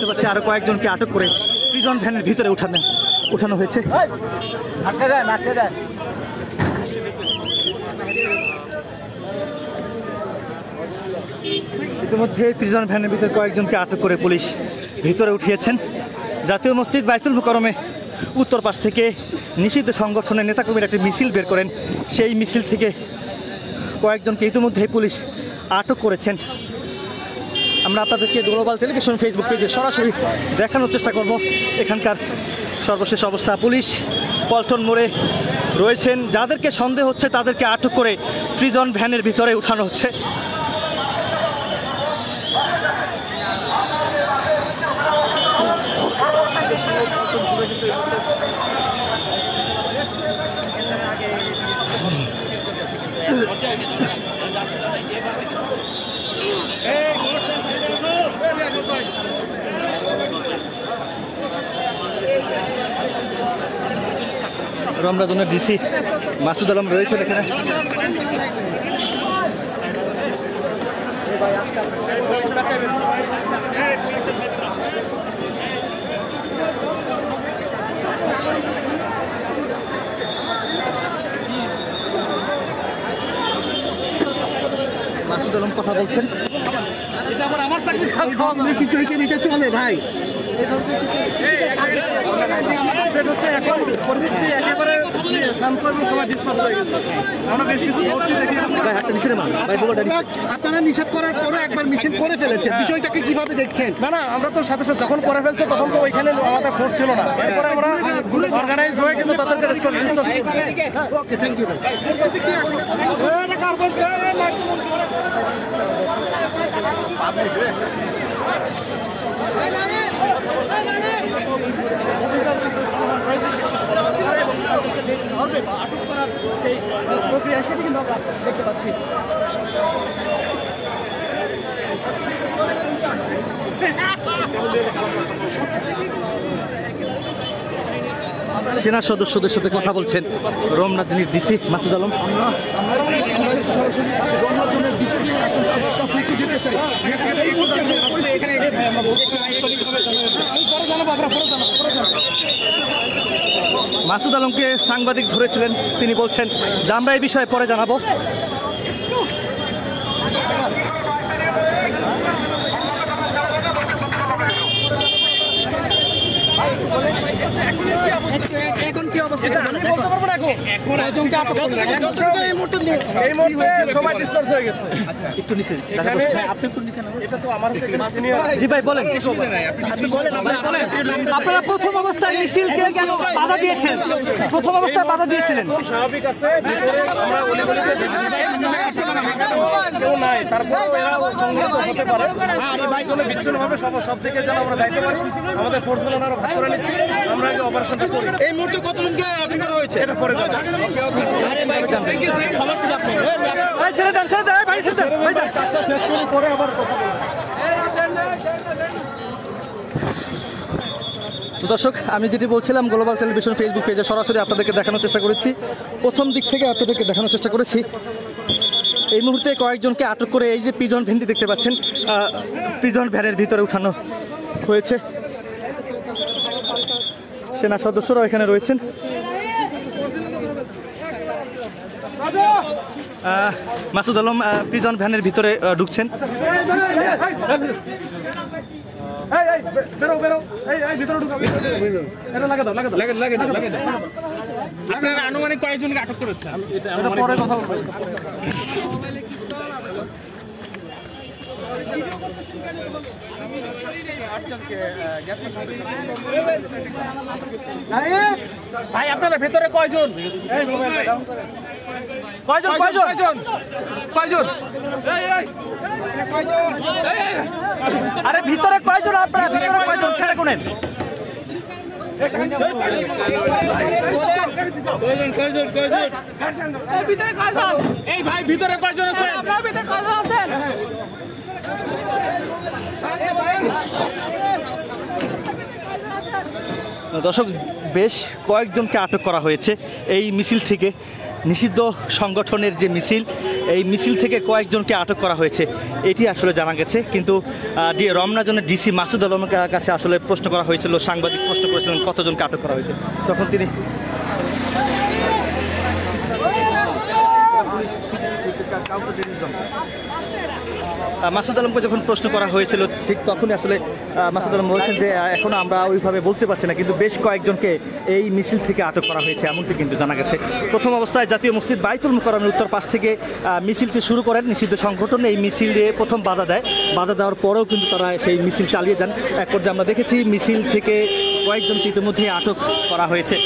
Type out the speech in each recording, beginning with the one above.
দেখতে পাচ্ছি আরো কয়েকজনকে আটক করে প্রিজন ভ্যানের ভিতরে উঠানো হয়েছে। ইতিমধ্যে প্রিজন ভ্যানের ভিতরে কয়েকজনকে আটক করে পুলিশ ভিতরে উঠিয়েছেন। জাতীয় মসজিদ বাইতুল মুকাররমে উত্তর পাশ থেকে নিষিদ্ধ সংগঠনের নেতাকর্মীরা একটি মিছিল বের করেন। সেই মিছিল থেকে কয়েকজনকে ইতিমধ্যেই পুলিশ আটক করেছেন। আমরা আপনাদেরকে গ্লোবাল টেলিভিশন ফেসবুক পেজে সরাসরি দেখানোর চেষ্টা করব এখানকার সর্বশেষ অবস্থা। পুলিশ পল্টন মোড়ে রয়েছেন, যাদেরকে সন্দেহ হচ্ছে তাদেরকে আটক করে প্রিজন ভ্যানের ভিতরে উঠানো হচ্ছে। রমজানের ডিসি মাসুদ আলম রয়েছেন এখানে। মাসুদ আলম কথা বলছেন। এটা চলে ভাই, এখন পরিস্থিতি একেবারে শান্ত এবং সবাই ডিসপার্স হয়ে গেছে। আমরা বেশ কিছু আপনারা নিষেধ করার পরে একবার মিছিল করে ফেলেছেন, বিষয়টাকে কিভাবে দেখছেন? না আমরা তো সাথে সাথে যখন করে ফেলছে তখন তো ওইখানে আমাদের ফোর্স ছিল না, এরপরে আমরা অর্গানাইজ হয়ে কিন্তু তাদেরকে ওকে থ্যাংক ইউ। আটক করার সেই প্রক্রিয়া সেটি কিন্তু আমরা দেখতে পাচ্ছি। সেনা সদস্যদের সাথে কথা বলছেন রমনাথনের ডিসি মাসুদ আলম। মাসুদ আলমকে সাংবাদিক ধরেছিলেন, তিনি বলছেন যে আমরা এই বিষয়ে পরে জানাবো। এখন কি অবস্থা বলতে পারবো না। এখন একজনকে আটক করলেন, এই মুহূর্তে সবাই ডিসপার্স হয়ে গেছে। আচ্ছা একটু নিচে আপনি একটু নিচে, এটা তো আমার হচ্ছে সিনিয়র। জি ভাই বলেন, আপনি বলেন। আপনারা প্রথম অবস্থায় মিছিলকে বাধা দিয়েছেন, প্রথম অবস্থায় বাধা দিয়েছিলেন, স্বাভাবিক আছে। ভিতরে আমরা অলিগলিতে কেউ নাই, তারপর সংঘর্ষ হতে পারে। আরে ভাই কোনো বিচ্ছিন্নভাবে সব দিকে যেন আমরা যাইতে পারি, আমাদের ফোর্সগুলো আমরা ভাগ করে নিচ্ছি, আমরা এই অপারেশনটা করি। এই মুহূর্তে কতজনকে আটক করা হয়েছে এটা পরে জানাবো। আরে ভাই সমস্যা আপনি ভাই ছেড়ে দেন ভাই ছেড়ে দেন ভাই যান, শেষ করে পরে আবার কথা বলবো। তো দর্শক, আমি যেটি বলছিলাম গ্লোবাল টেলিভিশন ফেসবুক পেজে সরাসরি আপনাদেরকে দেখানোর চেষ্টা করেছি, প্রথম দিক থেকে আপনাদেরকে দেখানোর চেষ্টা করেছি। এই মুহূর্তে কয়েকজনকে আটক করে এই যে প্রিজন ভ্যানটি দেখতে পাচ্ছেন, প্রিজন ভ্যানের ভিতরে উঠানো হয়েছে। সেনা সদস্যরাও এখানে রয়েছেন। মাসুদ আলম প্রিজন ভ্যানের ভিতরে ঢুকছেন। আপনারা আনুমানিক কয়েকজনকে আটক করেছে? পরে কথা বলবো। ভাই আপনারা ভেতরে কয়জন? আরে ভিতরে কয়জন? আপনারা ভিতরে কয়জন? ছেড়ে কোনেন এই ভাই ভিতরে কয়জন আছেন? দর্শক, বেশ কয়েকজনকে আটক করা হয়েছে এই মিছিল থেকে। নিষিদ্ধ সংগঠনের যে মিছিল, এই মিছিল থেকে কয়েকজনকে আটক করা হয়েছে এটি আসলে জানা গেছে। কিন্তু রমনা জোনের ডিসি মাসুদ আলমের কাছে আসলে প্রশ্ন করা হয়েছিল, সাংবাদিক প্রশ্ন করেছিলেন কতজনকে আটক করা হয়েছে, তখন তিনি মাসুদ আলমকে যখন প্রশ্ন করা হয়েছিল ঠিক তখনই আসলে মাসুদ আলম বলছেন যে এখনও আমরা ওইভাবে বলতে পারছি না, কিন্তু বেশ কয়েকজনকে এই মিছিল থেকে আটক করা হয়েছে এমনটি কিন্তু জানা গেছে। প্রথম অবস্থায় জাতীয় মসজিদ বাইতুল মুকাররমের উত্তর পাশ থেকে মিছিলটি শুরু করেন নিষিদ্ধ সংগঠন। এই মিছিলে প্রথম বাধা দেওয়ার পরেও কিন্তু তারা সেই মিছিল চালিয়ে যান। এক পর্যায়ে আমরা দেখেছি মিছিল থেকে কয়েকজনকে ইতিমধ্যে আটক করা হয়েছে।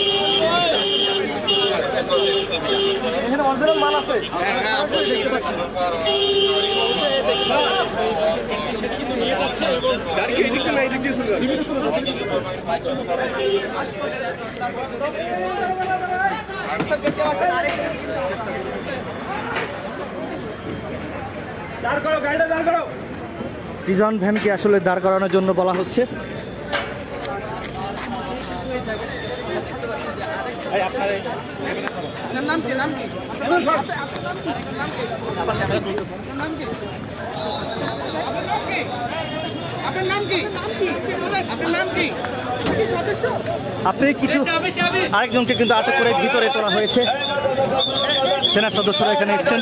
প্রিজন ভ্যানকে আসলে দাঁড় করানোর জন্য বলা হচ্ছে। আপনি কিছু আরেকজনকে কিন্তু আটক করে ভিতরে তোলা হয়েছে। সেনা সদস্যরা এখানে এসেছেন,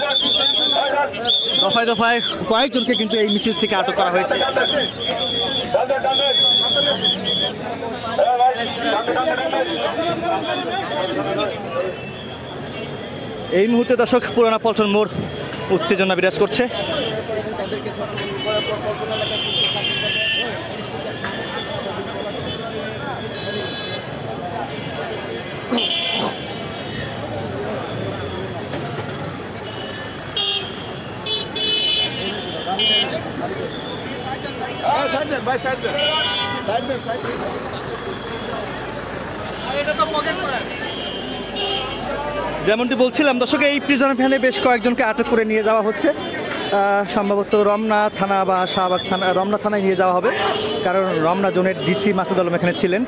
দফায় দফায় কয়েকজনকে কিন্তু এই মিছিল থেকে আটক করা হয়েছে। এই মুহূর্তে দর্শক পুরানা পল্টন মোড় উত্তেজনা বিরাজ করছে। যেমনটি বলছিলাম দর্শক, এই প্রিজন ভ্যানে বেশ কয়েকজনকে আটক করে নিয়ে যাওয়া হচ্ছে। সম্ভবত রমনা থানা বা শাহবাগ থানা, রমনা থানায় নিয়ে যাওয়া হবে, কারণ রমনা জোনের ডিসি মাসুদ আলম এখানে ছিলেন।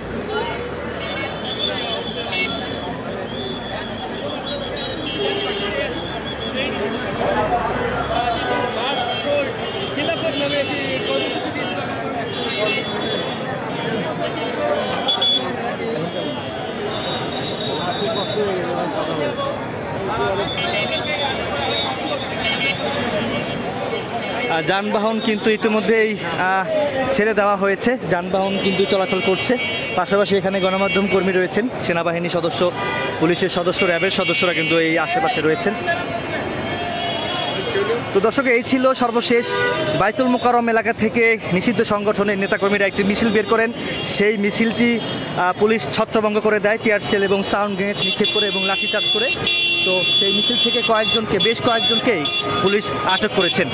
যানবাহন কিন্তু ইতিমধ্যেই ছেড়ে দেওয়া হয়েছে, যানবাহন কিন্তু চলাচল করছে। পাশাপাশি এখানে গণমাধ্যম কর্মী রয়েছেন, সেনাবাহিনী সদস্য, পুলিশের সদস্য, র্যাবের সদস্যরা কিন্তু এই আশেপাশে রয়েছেন। তো দর্শক, এই ছিল সর্বশেষ বাইতুল মুকাররম এলাকা থেকে নিষিদ্ধ সংগঠনের নেতাকর্মীরা একটি মিছিল বের করেন। সেই মিছিলটি পুলিশ ছত্রভঙ্গ করে দেয় টিয়ার শেল এবং সাউন্ড গ্রেনেড নিক্ষেপ করে এবং লাঠিচার্জ করে। তো সেই মিছিল থেকে বেশ কয়েকজনকেই পুলিশ আটক করেছেন।